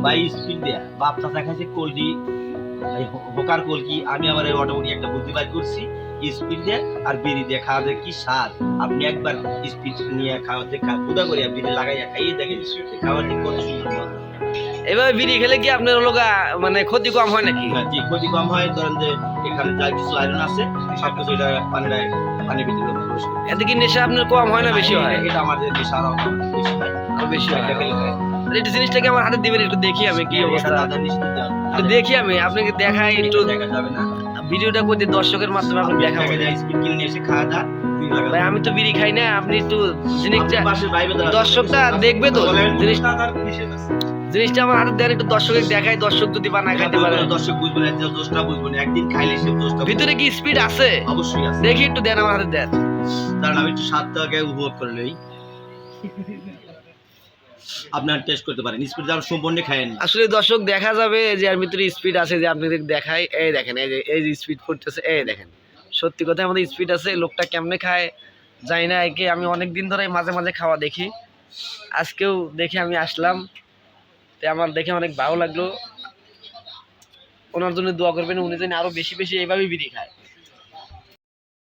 ভাই স্পিড দেয়া বাপ চাচা খাইছে কলজি হোকার কলকি, আমি আবার অটোমেটিক একটা বুদ্ধি বাইর করছি স্পিড দিয়ে আর বিড়ি দিয়ে খাওয়াতে কি স্বাদ। আপনি একবার স্পিড নিয়ে খাওয়াতে ক্ষুদা করে বিড়ি লাগাইয়া খাইয়ে দেখেন খাওয়াতে কত সুন্দর। এভাবে বিড়ি খেলে কি আপনার হলো মানে ক্ষতি কম হয় নাকি? জি ক্ষতি কম হয়, ধরেন যে এখানে যা কিছু আয়রন আছে সবকিছু এটা পানির ভিতরে প্রবেশ করে। এতে কি নেশা আপনার কম হয় না বেশি হয়? এটা আমাদের নেশা আরো বেশি হয়, আরো বেশি হয়। এটা খেলে হয়। এই জিনিসটাকে আমার হাতে দিবেন, একটু দেখি আমি কি অবস্থা। দাদা নিশ্চিত দেওয়া একটু দেখি আমি আপনাকে দেখাই, একটু দেখা যাবে না, ভিডিওটা করে দিয়ে দর্শকের মাধ্যমে আপনাকে দেখাবো। স্পিড কিনে নিয়ে এসে খাওয়া দাওয়া ভাই আমি তো বিড়ি খাই না, আপনি একটু জিনিসটা দর্শকটা দেখবে তো জিনিসটা আমার হাতে দেন, একটু দর্শকের দেখাই, দর্শক যদি বানায় খাইতে পারে। দর্শক বুঝবে না, দোষটা বুঝবে না, একদিন খাইলে সে দোষটা ভিতরে কি স্পিড আছে? অবশ্যই আছে, দেখি একটু দেন আমার হাতে দেন। কারণ আমি একটু স্বাদটাকে উপভোগ করে লই, আপনার টেস্ট করতে পারেন। স্পিড দাম সম্পূর্ণ খায়েন না। আসলে দর্শক দেখা যাবে যে এর ভিতরে স্পিড আছে, যে আপনাদের দেখাই, এই দেখেন, এই যে স্পিড করতেছে, এই দেখেন, সত্যি কথা আমাদের স্পিড আছে। লোকটা কেমনে খায় জানি না, একে আমি অনেক দিন ধরে মাঝে মাঝে খাওয়া দেখি, আজকেও দেখে আমি আসলাম, তো আমার দেখে অনেক ভালো লাগলো। ওনার জন্য দোয়া করবেন, উনি যেন আরো বেশি বেশি এইভাবেই বিড়ি খায়।